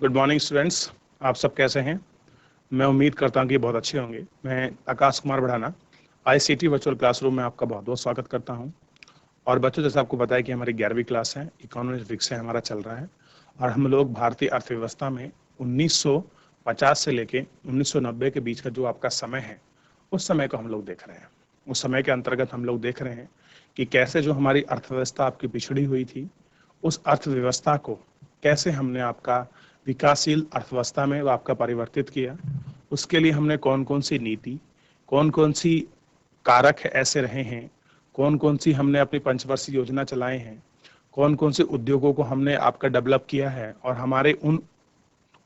Good morning students. आप सब कैसे हैं? मैं उम्मीद करता हूं कि बहुत अच्छे होंगे। मैं आकाश कुमार बढ़ाना आईसीटी वर्चुअल क्लासरूम में आपका बहुत बहुत स्वागत करता हूं। और बच्चों, जैसे आपको बताया कि हमारी 11वीं क्लास है, इकोनॉमिक्स विषय हमारा चल रहा है और हम लोग भारतीय अर्थव्यवस्था में 1950 से लेके 1990 के बीच का जो आपका समय है, उस समय को हम लोग देख रहे हैं। उस समय के अंतर्गत हम लोग देख रहे हैं कि कैसे जो हमारी अर्थव्यवस्था आपकी पिछड़ी हुई थी, उस अर्थव्यवस्था को कैसे हमने आपका विकासशील अर्थव्यवस्था में वो आपका परिवर्तित किया। उसके लिए हमने कौन कौन सी नीति, कौन कौन सी कारक ऐसे रहे हैं, कौन कौन सी हमने अपनी पंचवर्षीय योजना चलाए हैं, कौन कौन से उद्योगों को हमने आपका डेवलप किया है और हमारे उन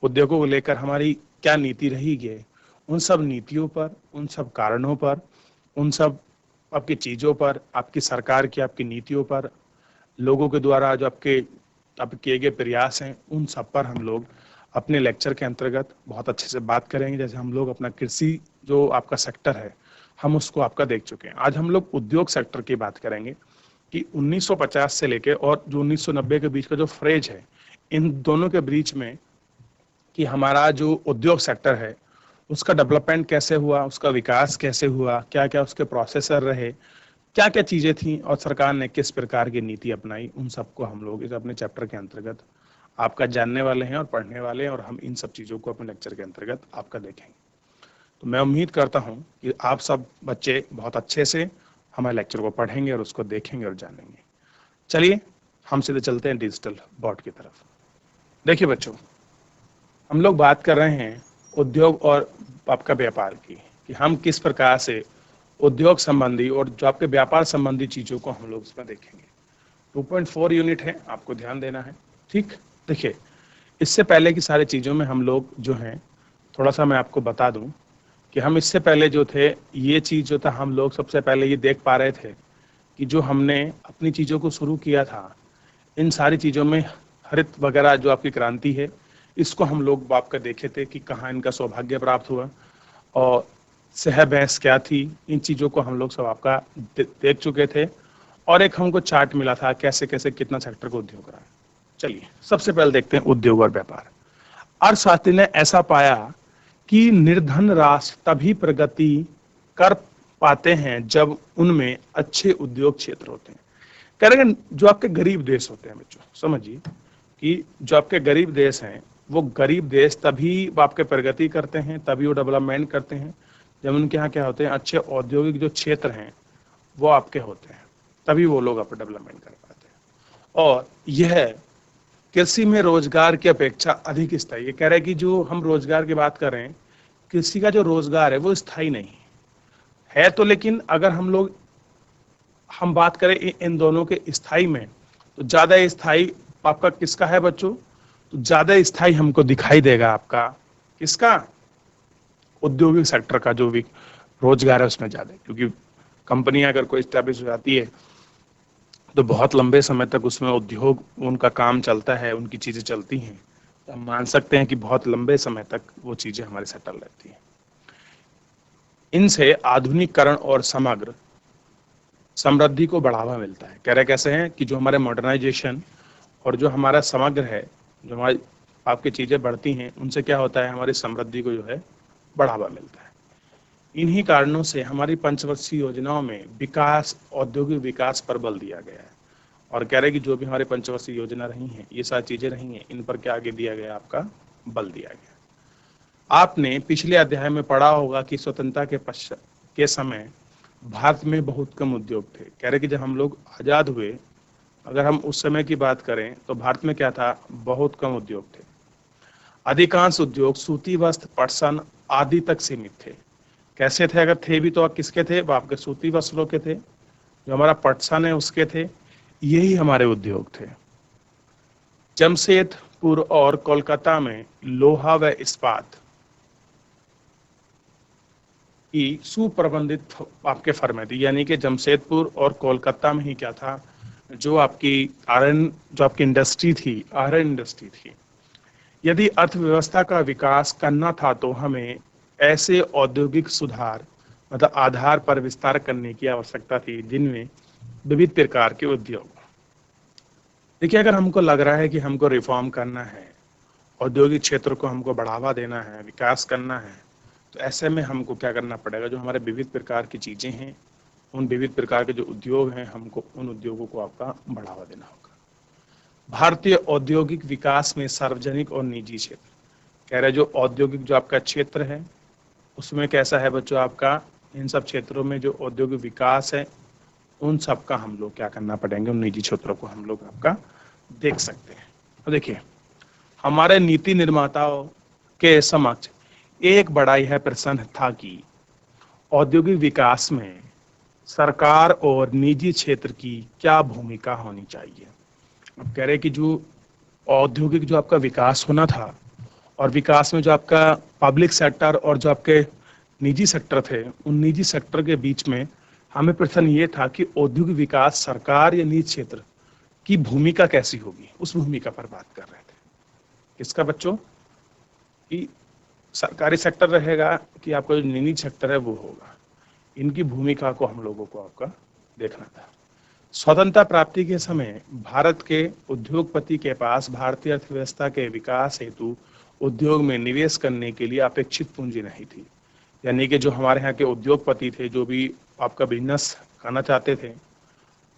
उद्योगों को लेकर हमारी क्या नीति रही है। उन सब नीतियों पर, उन सब कारणों पर, उन सब आपकी चीज़ों पर, आपकी सरकार की आपकी नीतियों पर, लोगों के द्वारा जो आपके किए गए प्रयास हैं, उन सब पर हम लोग अपने लेक्चर के अंतर्गत बहुत अच्छे से बात करेंगे। जैसे हम लोग अपना कृषि जो आपका सेक्टर है, हम उसको आपका देख चुके हैं। आज हम लोग उद्योग सेक्टर की बात करेंगे कि 1950 से लेके और जो 1990 के बीच का जो फ्रेज है, इन दोनों के बीच में कि हमारा जो उद्योग सेक्टर है, उसका डेवलपमेंट कैसे हुआ, उसका विकास कैसे हुआ, क्या क्या उसके प्रोसेसर रहे, क्या क्या चीजें थी और सरकार ने किस प्रकार की नीति अपनाई, उन सबको हम लोग इस अपने चैप्टर के अंतर्गत आपका जानने वाले हैं और पढ़ने वाले हैं और हम इन सब चीज़ों को अपने लेक्चर के अंतर्गत आपका देखेंगे। तो मैं उम्मीद करता हूं कि आप सब बच्चे बहुत अच्छे से हमारे लेक्चर को पढ़ेंगे और उसको देखेंगे और जानेंगे। चलिए हम सीधे चलते हैं डिजिटल बोर्ड की तरफ। देखिए बच्चों, हम लोग बात कर रहे हैं उद्योग और आपका व्यापार की, कि हम किस प्रकार से उद्योग संबंधी और जो आपके व्यापार संबंधी चीज़ों को हम लोग इसमें देखेंगे। 2.4 यूनिट है, आपको ध्यान देना है। ठीक, देखिए, इससे पहले की सारी चीज़ों में हम लोग जो हैं, थोड़ा सा मैं आपको बता दूं कि हम इससे पहले जो थे, ये चीज़ जो था, हम लोग सबसे पहले ये देख पा रहे थे कि जो हमने अपनी चीज़ों को शुरू किया था, इन सारी चीज़ों में हरित वगैरह जो आपकी क्रांति है, इसको हम लोग बाप का देखे थे कि कहाँ इनका सौभाग्य प्राप्त हुआ और शहर भैंस क्या थी। इन चीज़ों को हम लोग सब आपका देख चुके थे और एक हमको चार्ट मिला था कैसे कैसे कितना सेक्टर को उद्योग रहा है। चलिए सबसे पहले देखते हैं उद्योग और व्यापार। अर्थशास्त्री ने ऐसा पाया कि निर्धन राष्ट्र तभी प्रगति कर पाते हैं जब उनमें अच्छे उद्योग क्षेत्र होते हैं। कह रहे हैं जो आपके गरीब देश होते हैं बच्चों, समझिए कि जो आपके गरीब देश हैं, वो गरीब देश तभी आपके प्रगति करते हैं, तभी वो डेवलपमेंट करते हैं जब उनके यहाँ क्या होते हैं, अच्छे औद्योगिक जो क्षेत्र हैं वो आपके होते हैं, तभी वो लोग अपना डेवलपमेंट कर पाते हैं। और यह कृषि में रोजगार की अपेक्षा अधिक स्थायी है। कह रहे हैं कि जो हम रोजगार की बात कर रहे हैं, कृषि का जो रोजगार है वो स्थायी नहीं है तो, लेकिन अगर हम बात करें इन दोनों के स्थायी में, तो ज्यादा स्थायी आपका किसका है बच्चों? तो ज्यादा स्थायी हमको दिखाई देगा आपका किसका? औद्योगिक सेक्टर का जो भी रोजगार है उसमें ज्यादा, क्योंकि कंपनियां अगर कोई स्टैब्लिश हो जाती है तो बहुत लंबे समय तक उसमें उद्योग उनका काम चलता है, उनकी चीजें चलती हैं, तो हम मान सकते हैं कि बहुत लंबे समय तक वो चीजें हमारे सेटल रहती हैं। इनसे आधुनिकीकरण और समग्र समृद्धि को बढ़ावा मिलता है। कह रहे कैसे हैं कि जो हमारे मॉडर्नाइजेशन और जो हमारा समग्र है, जो हमारी आपकी चीजें बढ़ती हैं, उनसे क्या होता है, हमारी समृद्धि को जो है बढ़ावा मिलता है। इन्हीं कारणों से हमारी पंचवर्षीय योजनाओं में विकास, औद्योगिक विकास पर बल दिया गया है। और कह रहे कि जो भी हमारे पंचवर्षीय योजना रही हैं, ये सारी चीजें रही हैं, इन पर क्या आगे दिया गया, आपका बल दिया गया। आपने पिछले अध्याय में पढ़ा होगा कि स्वतंत्रता के पश्चात के समय भारत में बहुत कम उद्योग थे। कह रहे कि जब हम लोग आजाद हुए, अगर हम उस समय की बात करें तो भारत में क्या था, बहुत कम उद्योग थे। अधिकांश उद्योग सूती वस्त्र, पटसन आदि तक सीमित थे। कैसे थे? अगर थे भी तो किसके थे? वो आपके सूती वस्त्रों के थे, जो हमारा पटसन है उसके थे। यही हमारे उद्योग थे। जमशेदपुर और कोलकाता में लोहा व इस्पात की सुप्रबंधित आपके फर्में थी। यानी कि जमशेदपुर और कोलकाता में ही क्या था, जो आपकी आयरन, जो आपकी इंडस्ट्री थी, आयरन इंडस्ट्री थी। यदि अर्थव्यवस्था का विकास करना था तो हमें ऐसे औद्योगिक सुधार, मतलब आधार पर विस्तार करने की आवश्यकता थी जिनमें विविध प्रकार के उद्योग। देखिए, अगर हमको लग रहा है कि हमको रिफॉर्म करना है औद्योगिक क्षेत्र को हमको बढ़ावा देना है, विकास करना है, तो ऐसे में हमको क्या करना पड़ेगा, जो हमारे विविध प्रकार की चीज़ें हैं, उन विविध प्रकार के जो उद्योग हैं, हमको उन उद्योगों को आपका बढ़ावा देना होगा। भारतीय औद्योगिक विकास में सार्वजनिक और निजी क्षेत्र, कह रहे जो औद्योगिक जो आपका क्षेत्र है उसमें कैसा है बच्चों आपका, इन सब क्षेत्रों में जो औद्योगिक विकास है उन सब का हम लोग क्या करना पड़ेंगे, उन निजी क्षेत्रों को हम लोग आपका देख सकते हैं। तो देखिए हमारे नीति निर्माताओं के समक्ष एक बड़ा यह प्रश्न था कि औद्योगिक विकास में सरकार और निजी क्षेत्र की क्या भूमिका होनी चाहिए। अब कह रहे कि जो औद्योगिक जो आपका विकास होना था और विकास में जो आपका पब्लिक सेक्टर और जो आपके निजी सेक्टर थे, उन निजी सेक्टर के बीच में हमें प्रश्न ये था कि औद्योगिक विकास सरकार या निजी क्षेत्र की भूमिका कैसी होगी, उस भूमिका पर बात कर रहे थे। किसका बच्चों, कि सरकारी सेक्टर रहेगा कि आपका जो निजी सेक्टर है वो होगा, इनकी भूमिका को हम लोगों को आपका देखना था। स्वतंत्रता प्राप्ति के समय भारत के उद्योगपति के पास भारतीय अर्थव्यवस्था के विकास हेतु उद्योग में निवेश करने के लिए अपेक्षित पूंजी नहीं थी। यानी कि जो हमारे यहाँ के उद्योगपति थे, जो भी आपका बिजनेस करना चाहते थे,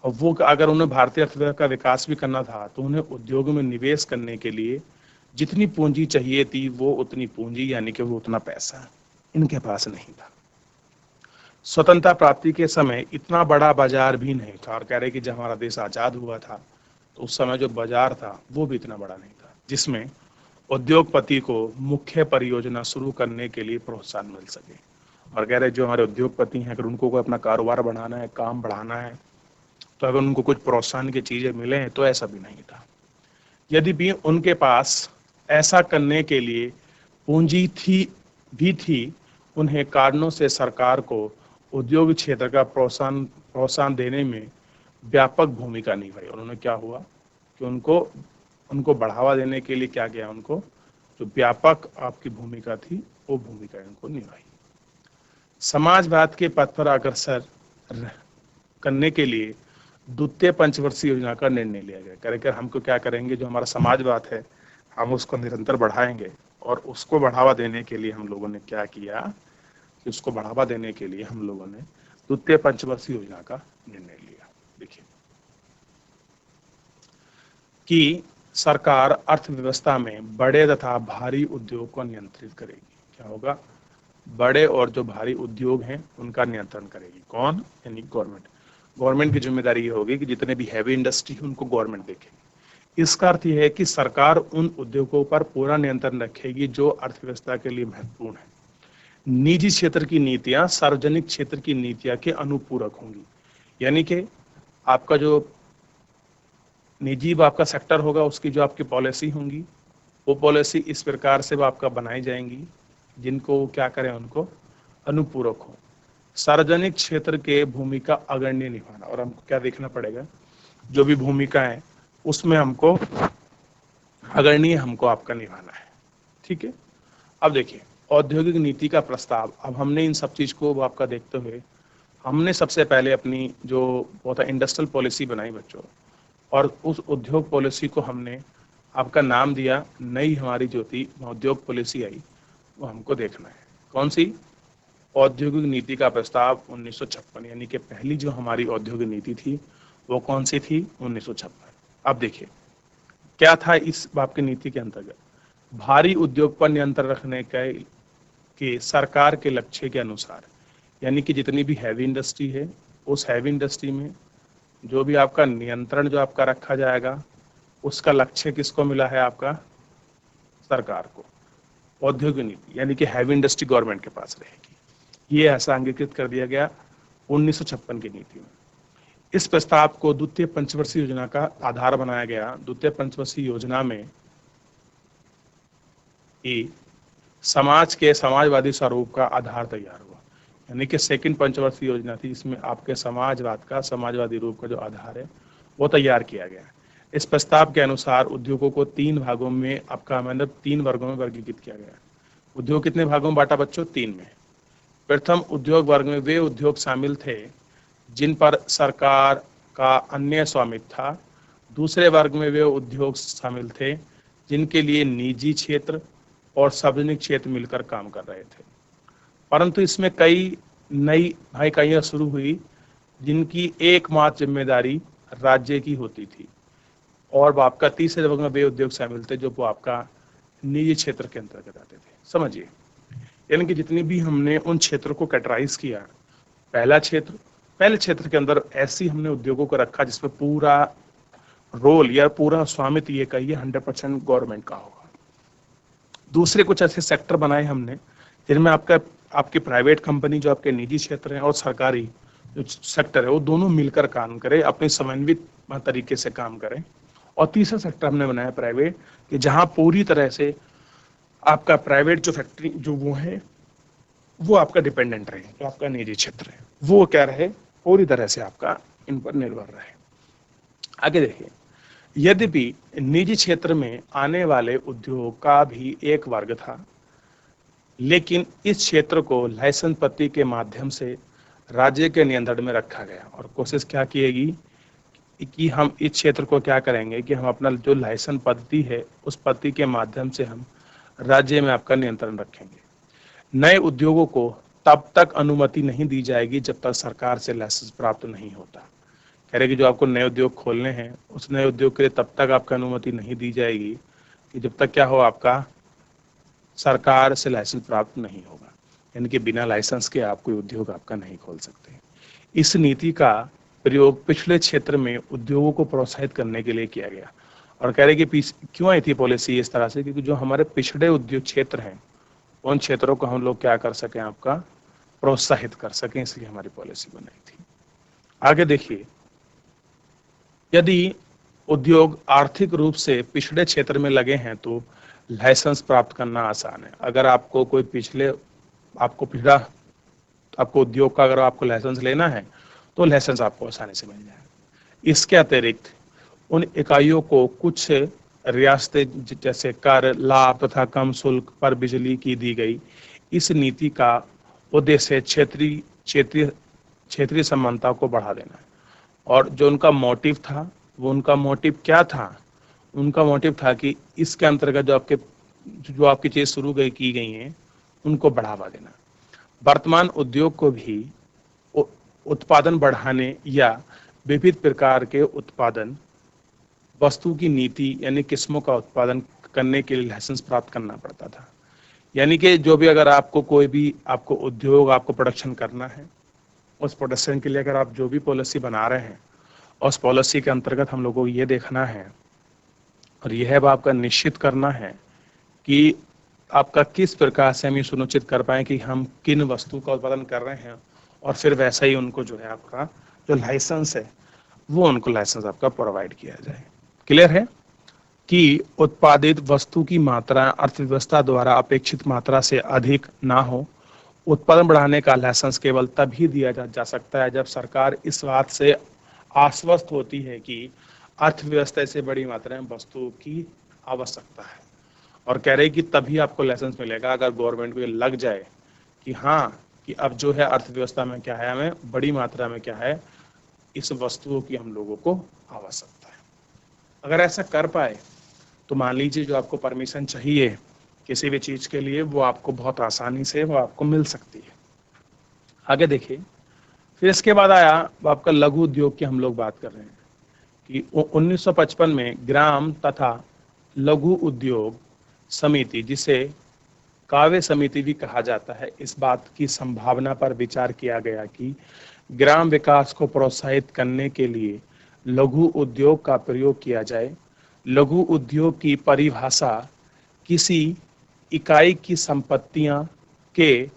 और वो अगर उन्हें भारतीय अर्थव्यवस्था का विकास भी करना था तो उन्हें उद्योग में निवेश करने के लिए जितनी पूंजी चाहिए थी वो उतनी पूंजी यानी कि वो उतना पैसा इनके पास नहीं था। स्वतंत्रता प्राप्ति के समय इतना बड़ा बाजार भी नहीं था, और कह रहे कि जब हमारा देश आजाद हुआ था तो उस समय जो बाजार था वो भी इतना बड़ा नहीं था जिसमें उद्योगपति को मुख्य परियोजना शुरू करने के लिए प्रोत्साहन मिल सके। और कह रहे जो हमारे उद्योगपति हैं अगर उनको कोई अपना कारोबार बढ़ाना है, काम बढ़ाना है, तो अगर उनको कुछ प्रोत्साहन की चीजें मिले तो ऐसा भी नहीं था। यदि भी उनके पास ऐसा करने के लिए पूंजी थी, उन्हें कारणों से सरकार को उद्योग क्षेत्र का प्रोत्साहन देने में व्यापक भूमिका निभाई। उन्होंने क्या हुआ कि उनको बढ़ावा देने के लिए क्या किया, उनको जो व्यापक आपकी भूमिका थी वो भूमिका उनको निभाई। समाजवाद के पथ पर अग्रसर करने के लिए द्वितीय पंचवर्षीय योजना का निर्णय लिया गया। कर हमको क्या करेंगे, जो हमारा समाजवाद है हम उसको निरंतर बढ़ाएंगे, और उसको बढ़ावा देने के लिए हम लोगों ने क्या किया कि उसको बढ़ावा देने के लिए हम लोगों ने द्वितीय पंचवर्षीय योजना का निर्णय लिया। देखिए कि सरकार अर्थव्यवस्था में बड़े तथा भारी उद्योग को नियंत्रित करेगी। क्या होगा, बड़े और जो भारी उद्योग हैं उनका नियंत्रण करेगी। कौन, यानी गवर्नमेंट की जिम्मेदारी ये होगी कि जितने भी हैवी इंडस्ट्री है उनको गवर्नमेंट देखेगी। इसका अर्थ यह है कि सरकार उन उद्योगों पर पूरा नियंत्रण रखेगी जो अर्थव्यवस्था के लिए महत्वपूर्ण है। निजी क्षेत्र की नीतियां सार्वजनिक क्षेत्र की नीतियां के अनुपूरक होंगी। यानी कि आपका जो निजी आपका सेक्टर होगा उसकी जो आपकी पॉलिसी होंगी वो पॉलिसी इस प्रकार से वो आपका बनाई जाएंगी जिनको क्या करें, उनको अनुपूरक हो। सार्वजनिक क्षेत्र के भूमिका अग्रणी निभाना, और हमको क्या देखना पड़ेगा, जो भी भूमिका है उसमें हमको अग्रणी हमको आपका निभाना है। ठीक है। अब देखिए औद्योगिक नीति का प्रस्ताव, अब हमने इन सब चीज को आपका देखते हुए हमने सबसे पहले अपनी जो बहुत इंडस्ट्रियल पॉलिसी बनाई बच्चों, और उस उद्योग पॉलिसी को हमने आपका नाम दिया नई हमारी जो थी उद्योग पॉलिसी आई, वो हमको देखना है। कौन सी, औद्योगिक नीति का प्रस्ताव 1956, यानी कि पहली जो हमारी औद्योगिक नीति थी वो कौन सी थी, 1956। अब देखिए क्या था इस आपकी नीति के अंतर्गत, भारी उद्योग पर नियंत्रण रखने के सरकार के लक्ष्य के अनुसार, यानी कि जितनी भी हैवी इंडस्ट्री है उस हैवी इंडस्ट्री में जो भी आपका नियंत्रण जो आपका रखा जाएगा उसका लक्ष्य किसको मिला है, आपका सरकार को। औद्योगिक नीति यानी कि हैवी इंडस्ट्री गवर्नमेंट के पास रहेगी, ये ऐसा अंगीकृत कर दिया गया 1956 की नीति में। इस प्रस्ताव को द्वितीय पंचवर्षीय योजना का आधार बनाया गया। द्वितीय पंचवर्षीय योजना में समाज के समाजवादी स्वरूप का आधार तैयार हुआ, यानी कि सेकंड पंचवर्षीय योजना थी, इसमें आपके समाजवाद का समाजवादी रूप का जो आधार है वो तैयार किया गया। इस प्रस्ताव के अनुसार उद्योगों को 3 भागों में आपका मतलब 3 वर्गों में वर्गीकृत किया गया। उद्योग कितने भागों में बांटा बच्चों, 3 में। प्रथम उद्योग वर्ग में वे उद्योग शामिल थे जिन पर सरकार का अन्य स्वामित्व था। दूसरे वर्ग में वे उद्योग शामिल थे जिनके लिए निजी क्षेत्र और सार्वजनिक क्षेत्र मिलकर काम कर रहे थे। परंतु इसमें कई नई इकाइयां शुरू हुई जिनकी एकमात्र जिम्मेदारी राज्य की होती थी, और वो आपका तीसरे वर्ग में वे उद्योग शामिल थे जो वो आपका निजी क्षेत्र के अंतर्गत आते थे। समझिए, यानी कि जितनी भी हमने उन क्षेत्रों को कैटेगराइज किया, पहले क्षेत्र के अंदर ऐसी हमने उद्योगों को रखा जिसमें पूरा रोल या पूरा स्वामित्व ये कहिए 100% गवर्नमेंट का होगा। दूसरे कुछ ऐसे सेक्टर बनाए हमने जिनमें आपकी प्राइवेट कंपनी जो आपके निजी क्षेत्र है और सरकारी जो सेक्टर है वो दोनों मिलकर काम करें, अपने समन्वित तरीके से काम करें। और तीसरा सेक्टर हमने बनाया प्राइवेट, कि जहां पूरी तरह से आपका प्राइवेट जो फैक्ट्री जो वो है वो आपका डिपेंडेंट रहे, जो आपका निजी क्षेत्र है वो क्या रहे, पूरी तरह से आपका इन पर निर्भर रहे। आगे देखिए, यद्यपि निजी क्षेत्र में आने वाले उद्योग का भी एक वर्ग था, लेकिन इस क्षेत्र को लाइसेंस पद्धति के माध्यम से राज्य के नियंत्रण में रखा गया और कोशिश क्या किएगी कि हम इस क्षेत्र को क्या करेंगे कि हम अपना जो लाइसेंस पद्धति है उस पद्धति के माध्यम से हम राज्य में आपका नियंत्रण रखेंगे। नए उद्योगों को तब तक अनुमति नहीं दी जाएगी जब तक सरकार से लाइसेंस प्राप्त नहीं होता। कह रहे कि जो आपको नए उद्योग खोलने हैं उस नए उद्योग के लिए तब तक आपको अनुमति नहीं दी जाएगी कि जब तक क्या हो, आपका सरकार से लाइसेंस प्राप्त नहीं होगा। यानी कि बिना लाइसेंस के आप कोई उद्योग आपका नहीं खोल सकते। इस नीति का प्रयोग पिछड़े क्षेत्र में उद्योगों को प्रोत्साहित करने के लिए किया गया। और कह रहे कि क्यों आई थी पॉलिसी इस तरह से, क्योंकि जो हमारे पिछड़े उद्योग क्षेत्र हैं उन क्षेत्रों को हम लोग क्या कर सकें, आपका प्रोत्साहित कर सकें, इसलिए हमारी पॉलिसी बनाई थी। आगे देखिए, यदि उद्योग आर्थिक रूप से पिछड़े क्षेत्र में लगे हैं तो लाइसेंस प्राप्त करना आसान है। अगर आपको कोई आपको उद्योग का अगर आपको लाइसेंस लेना है तो लाइसेंस आपको आसानी से मिल जाएगा। इसके अतिरिक्त उन इकाइयों को कुछ रियासतें जैसे कर, लाभ तथा कम शुल्क पर बिजली की दी गई। इस नीति का उद्देश्य क्षेत्रीय समानता को बढ़ा देना है। और जो उनका मोटिव था, वो उनका मोटिव क्या था, उनका मोटिव था कि इसके अंतर्गत जो आपकी चीज शुरू की गई हैं उनको बढ़ावा देना। वर्तमान उद्योग को भी उत्पादन बढ़ाने या विविध प्रकार के उत्पादन वस्तु की नीति यानी किस्मों का उत्पादन करने के लिए लाइसेंस प्राप्त करना पड़ता था। यानी कि जो भी अगर आपको कोई भी आपको उद्योग आपको प्रोडक्शन करना है, उस प्रोडक्शन के लिए अगर आप जो भी पॉलिसी बना रहे हैं उस पॉलिसी के अंतर्गत हम लोगों को ये देखना है और यह अब आपका निश्चित करना है कि आपका किस प्रकार से हम ये सुनिश्चित कर पाए कि हम किन वस्तु का उत्पादन कर रहे हैं, और फिर वैसा ही उनको जो है आपका जो लाइसेंस है वो उनको लाइसेंस आपका प्रोवाइड किया जाए। क्लियर है कि उत्पादित वस्तु की मात्रा अर्थव्यवस्था द्वारा अपेक्षित मात्रा से अधिक ना हो। उत्पादन बढ़ाने का लाइसेंस केवल तभी दिया जा सकता है जब सरकार इस बात से आश्वस्त होती है कि अर्थव्यवस्था से बड़ी मात्रा में वस्तुओं की आवश्यकता है। और कह रहे कि तभी आपको लाइसेंस मिलेगा अगर गवर्नमेंट को ये लग जाए कि हाँ, कि अब जो है अर्थव्यवस्था में क्या है, हमें बड़ी मात्रा में क्या है, इस वस्तुओं की हम लोगों को आवश्यकता है। अगर ऐसा कर पाए तो मान लीजिए जो आपको परमिशन चाहिए किसी भी चीज के लिए वो आपको बहुत आसानी से वो आपको मिल सकती है। आगे देखिए, फिर इसके बाद आया वो आपका लघु उद्योग की हम लोग बात कर रहे हैं कि 1955 में ग्राम तथा लघु उद्योग समिति, जिसे काव्य समिति भी कहा जाता है, इस बात की संभावना पर विचार किया गया कि ग्राम विकास को प्रोत्साहित करने के लिए लघु उद्योग का प्रयोग किया जाए। लघु उद्योग की परिभाषा किसी इकाई की संपत्तियां के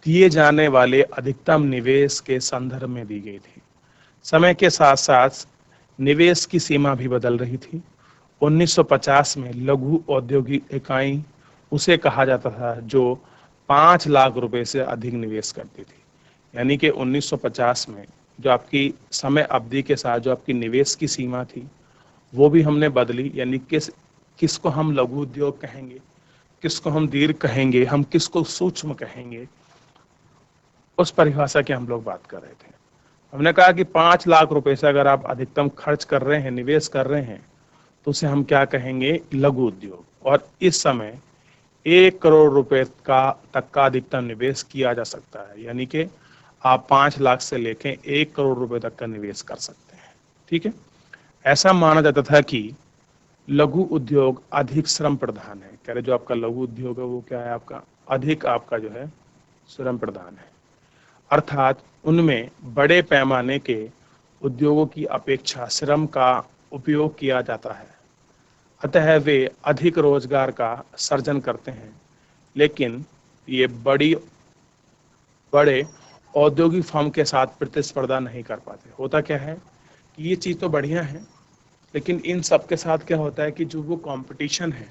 दिए जाने वाले अधिकतम निवेश के संदर्भ में दी गई थी। समय के साथ साथ निवेश की सीमा भी बदल रही थी। 1950 में लघु औद्योगिक इकाई उसे कहा जाता था जो 5 लाख रुपए से अधिक निवेश करती थी। यानी कि 1950 में जो आपकी समय अवधि के साथ जो आपकी निवेश की सीमा थी वो भी हमने बदली। यानी किसको हम लघु उद्योग कहेंगे, किसको हम दीर्घ कहेंगे, हम किसको सूक्ष्म कहेंगे, उस परिभाषा की हम लोग बात कर रहे थे। हमने कहा कि 5 लाख रुपए से अगर आप अधिकतम खर्च कर रहे हैं, निवेश कर रहे हैं, तो उसे हम क्या कहेंगे, लघु उद्योग। और इस समय 1 करोड़ रुपए का तक का अधिकतम निवेश किया जा सकता है, यानी कि आप 5 लाख से लेके 1 करोड़ रुपए तक का निवेश कर सकते हैं। ठीक है। ऐसा माना जाता था कि लघु उद्योग अधिक श्रम प्रधान है। कह रहे जो आपका लघु उद्योग है वो क्या है, आपका अधिक आपका जो है श्रम प्रधान है, अर्थात उनमें बड़े पैमाने के उद्योगों की अपेक्षा श्रम का उपयोग किया जाता है, अतः वे अधिक रोजगार का सर्जन करते हैं। लेकिन ये बड़े औद्योगिक फर्म के साथ प्रतिस्पर्धा नहीं कर पाते। होता क्या है कि ये चीज़ तो बढ़िया है, लेकिन इन सब के साथ क्या होता है कि जो वो कंपटीशन है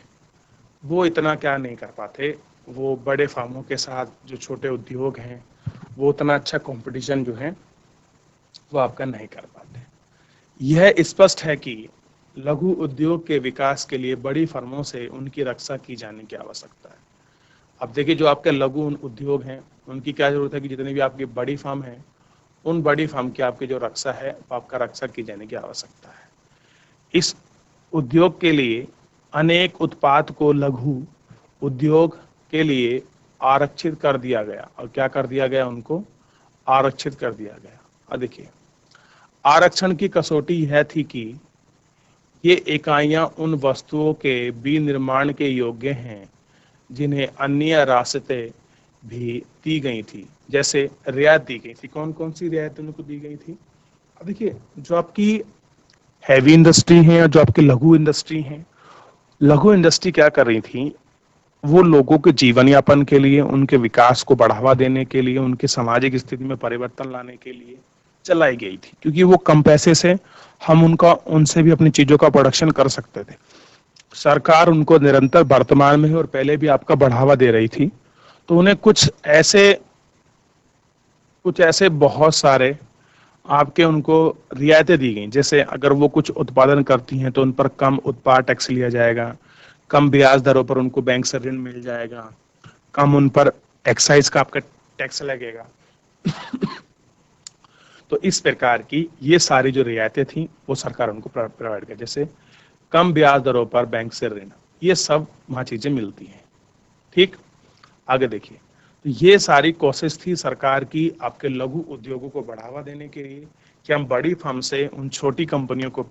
वो इतना क्या नहीं कर पाते। वो बड़े फार्मों के साथ जो छोटे उद्योग हैं वो उतना अच्छा कंपटीशन जो है वो आपका नहीं कर पाते। यह स्पष्ट है कि लघु उद्योग के विकास के लिए बड़ी फर्मों से उनकी रक्षा की जाने की आवश्यकता है। अब देखिए जो आपके लघु उद्योग हैं उनकी क्या जरूरत है कि जितनी भी आपकी बड़ी फर्म है उन बड़ी फर्म की आपकी जो रक्षा है वो आपका रक्षा की जाने की आवश्यकता है। इस उद्योग के लिए अनेक उत्पाद को लघु उद्योग के लिए आरक्षित कर दिया गया। और क्या कर दिया गया, उनको आरक्षित कर दिया गया। अब देखिए आरक्षण की कसौटी यह थी कि ये इकाइयां उन वस्तुओं के विनिर्माण के योग्य हैं जिन्हें अन्य रास्तें भी दी गई थी, जैसे रियायत दी गई थी। कौन कौन सी रियायत उनको दी गई थी? अब देखिए जो आपकी हैवी इंडस्ट्री है और जो आपकी लघु इंडस्ट्री है, लघु इंडस्ट्री क्या कर रही थी, वो लोगों के जीवन यापन के लिए, उनके विकास को बढ़ावा देने के लिए, उनके सामाजिक स्थिति में परिवर्तन लाने के लिए चलाई गई थी, क्योंकि वो कम पैसे से हम उनसे भी अपनी चीजों का प्रोडक्शन कर सकते थे। सरकार उनको निरंतर वर्तमान में और पहले भी आपका बढ़ावा दे रही थी। तो उन्हें कुछ ऐसे बहुत सारे आपके उनको रियायतें दी गई। जैसे अगर वो कुछ उत्पादन करती हैं तो उन पर कम उत्पाद टैक्स लिया जाएगा, कम ब्याज दरों पर उनको बैंक से ऋण मिल जाएगा, कम उन पर एक्साइज का आपका टैक्स लगेगा। तो इस प्रकार की ये सारी जो रियायतें थी वो सरकार उनको प्रोवाइड कर, जैसे कम ब्याज दरों पर बैंक से ऋण, ये सब वहाँ चीजें मिलती हैं। ठीक, आगे देखिए। तो ये सारी कोशिश थी सरकार की आपके लघु उद्योगों को बढ़ावा देने के लिए कि हम बड़ी फर्म से उन छोटी कंपनियों को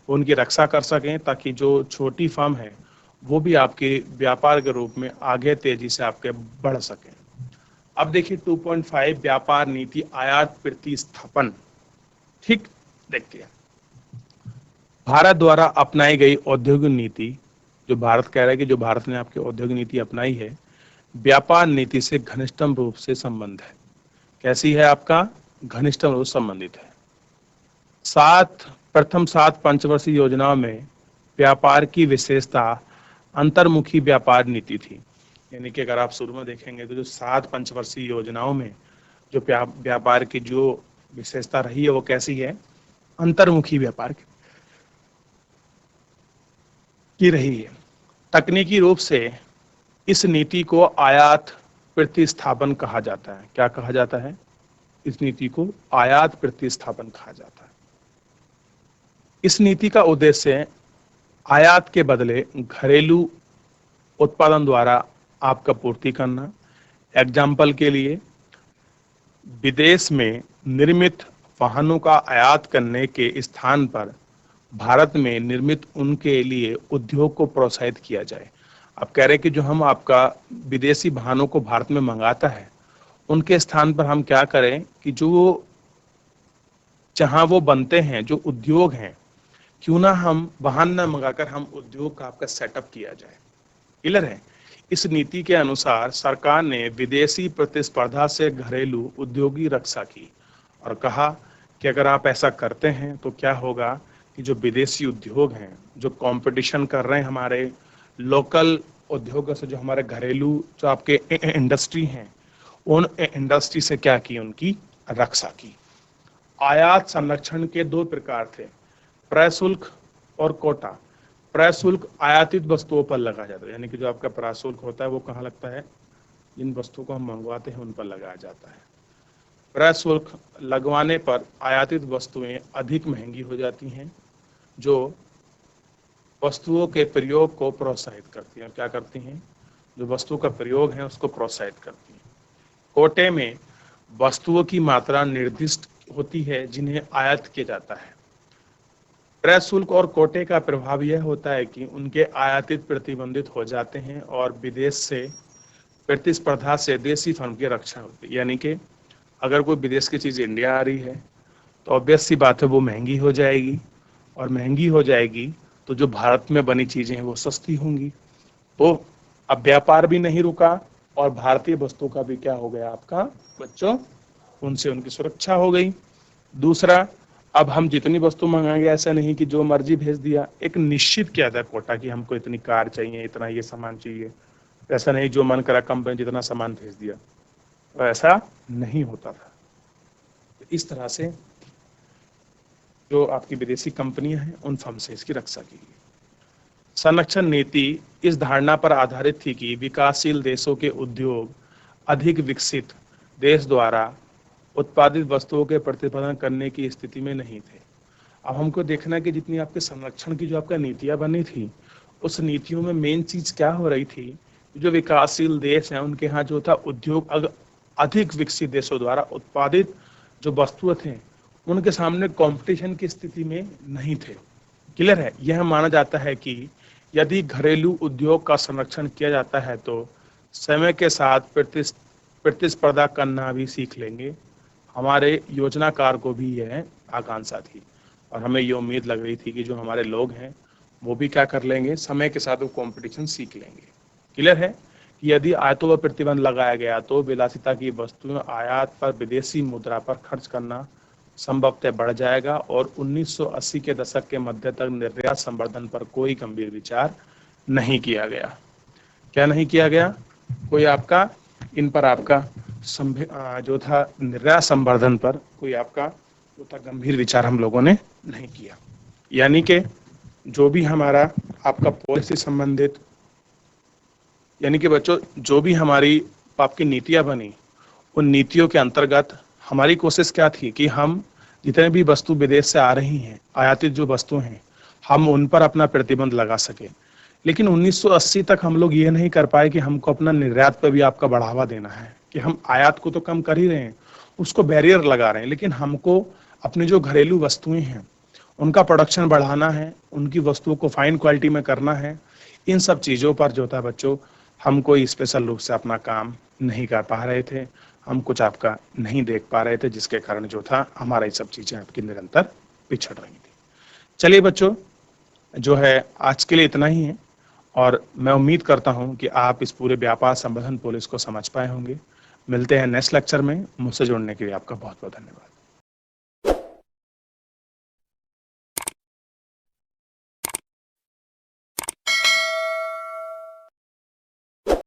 उनकी रक्षा कर सकें, ताकि जो छोटी फर्म है वो भी आपके व्यापार के रूप में आगे तेजी से आपके बढ़ सकें। अब देखिए 2.5 व्यापार नीति आयात प्रतिस्थापन। ठीक, देखते हैं भारत द्वारा अपनाई गई औद्योगिक नीति। जो भारत कह रहा है कि जो भारत ने आपकी औद्योगिक नीति अपनाई है, व्यापार नीति से घनिष्ठम रूप से संबंध है। कैसी है आपका? घनिष्ठम रूप संबंधित है। प्रथम 7 पंचवर्षीय योजनाओं में व्यापार की विशेषता अंतर्मुखी व्यापार नीति थी। यानी कि अगर आप शुरू में देखेंगे तो जो 7 पंचवर्षीय योजनाओं में जो व्यापार की जो विशेषता रही है वो कैसी है? अंतर्मुखी व्यापार की रही है। तकनीकी रूप से इस नीति को आयात प्रतिस्थापन कहा जाता है। क्या कहा जाता है? इस नीति को आयात प्रतिस्थापन कहा जाता है। इस नीति का उद्देश्य आयात के बदले घरेलू उत्पादन द्वारा आपका पूर्ति करना। एग्जाम्पल के लिए विदेश में निर्मित वाहनों का आयात करने के स्थान पर भारत में निर्मित उनके लिए उद्योग को प्रोत्साहित किया जाए। आप कह रहे हैं कि जो हम आपका विदेशी वाहनों को भारत में मंगाता है उनके स्थान पर हम क्या करें कि जो जहां वो बनते हैं जो उद्योग हैं, क्यों ना हम वाहन न मंगाकर हम उद्योग का आपका सेटअप किया जाए। क्लियर है? इस नीति के अनुसार सरकार ने विदेशी प्रतिस्पर्धा से घरेलू उद्योगी रक्षा की और कहा कि अगर आप ऐसा करते हैं तो क्या होगा कि जो विदेशी उद्योग हैं जो कंपटीशन कर रहे हैं हमारे लोकल उद्योगों से, जो हमारे घरेलू जो आपके इंडस्ट्री हैं, उन इंडस्ट्री से क्या की, उनकी रक्षा की। आयात संरक्षण के 2 प्रकार थे, प्रशुल्क और कोटा। प्रशुल्क आयातित वस्तुओं पर लगा जाता है, यानी कि जो आपका प्रशुल्क होता है वो कहाँ लगता है? जिन वस्तुओं को हम मंगवाते हैं उन पर लगाया जाता है। प्रशुल्क लगवाने पर आयातित वस्तुएं अधिक महंगी हो जाती हैं, जो वस्तुओं के प्रयोग को प्रोत्साहित करती हैं। क्या करती हैं? जो वस्तु का प्रयोग है उसको प्रोत्साहित करती हैं। कोटे में वस्तुओं की मात्रा निर्दिष्ट होती है जिन्हें आयात किया जाता है। प्रवेश शुल्क और कोटे का प्रभाव यह होता है कि उनके आयातित प्रतिबंधित हो जाते हैं और विदेश से प्रतिस्पर्धा से देसी फर्म की रक्षा होती है। यानी कि अगर कोई विदेश की चीज़ इंडिया आ रही है तो ऑब्वियस सी बात है वो महंगी हो जाएगी, और महंगी हो जाएगी तो जो भारत में बनी चीज़ें हैं वो सस्ती होंगी। तो अब व्यापार भी नहीं रुका और भारतीय वस्तु का भी क्या हो गया आपका बच्चों, उनसे उनकी सुरक्षा हो गई। दूसरा, अब हम जितनी वस्तु मंगाएंगे ऐसा नहीं कि जो मर्जी भेज दिया, एक निश्चित किया था कोटा कि हमको इतनी कार चाहिए, इतना ये सामान चाहिए। ऐसा नहीं जो मन करा कंपनी जितना सामान भेज दिया, तो ऐसा नहीं होता था। इस तरह से जो आपकी विदेशी कंपनियां हैं उन फर्म से इसकी रक्षा की गई। संरक्षण नीति इस धारणा पर आधारित थी कि विकासशील देशों के उद्योग अधिक विकसित देश द्वारा उत्पादित वस्तुओं के प्रतिपादन करने की स्थिति में नहीं थे। अब हमको देखना है कि जितनी आपके संरक्षण की जो आपका नीतियां बनी थी, उस नीतियों में मेन चीज क्या हो रही थी, जो विकासशील देश हैं उनके यहाँ जो था उद्योग अधिक विकसित देशों द्वारा उत्पादित जो वस्तुएं थे उनके सामने कंपटीशन की स्थिति में नहीं थे। क्लियर है? यह माना जाता है कि यदि घरेलू उद्योग का संरक्षण किया जाता है तो समय के साथ प्रतिस्पर्धा करना भी सीख लेंगे। हमारे योजनाकार को भी यह आकांक्षा थी और हमें ये उम्मीद लग रही थी कि जो हमारे लोग हैं वो भी क्या कर लेंगे, समय के साथ वो कंपटीशन सीख लेंगे। क्लियर है कि यदि आयातों पर प्रतिबंध लगाया गया तो विलासिता की वस्तुओं आयात पर विदेशी मुद्रा पर खर्च करना संभवतः बढ़ जाएगा और 1980 के दशक के मध्य तक निर्यात संवर्धन पर कोई गंभीर विचार नहीं किया गया। क्या नहीं किया गया? कोई आपका इन पर आपका जो था निर्यात संवर्धन पर कोई आपका जो था गंभीर विचार हम लोगों ने नहीं किया। यानी कि जो भी हमारा आपका पॉलिसी संबंधित, यानी कि बच्चों जो भी हमारी आपकी नीतियां बनी, उन नीतियों के अंतर्गत हमारी कोशिश क्या थी कि हम जितने भी वस्तु विदेश से आ रही हैं, आयातित जो वस्तु हैं, हम उन पर अपना प्रतिबंध लगा सके। लेकिन 1980 तक हम लोग ये नहीं कर पाए कि हमको अपना निर्यात पर भी आपका बढ़ावा देना है, कि हम आयात को तो कम कर ही रहे हैं, उसको बैरियर लगा रहे हैं, लेकिन हमको अपनी जो घरेलू वस्तुएं हैं उनका प्रोडक्शन बढ़ाना है, उनकी वस्तुओं को फाइन क्वालिटी में करना है। इन सब चीज़ों पर जो था बच्चों हम कोई स्पेशल रूप से अपना काम नहीं कर पा रहे थे, हम कुछ आपका नहीं देख पा रहे थे, जिसके कारण जो था हमारा ये सब चीज़ें आपकी निरंतर पिछड़ रही थी। चलिए बच्चों, जो है आज के लिए इतना ही है और मैं उम्मीद करता हूं कि आप इस पूरे व्यापार संवर्धन पॉलिसी को समझ पाए होंगे। मिलते हैं नेक्स्ट लेक्चर में। मुझसे जुड़ने के लिए आपका बहुत बहुत धन्यवाद।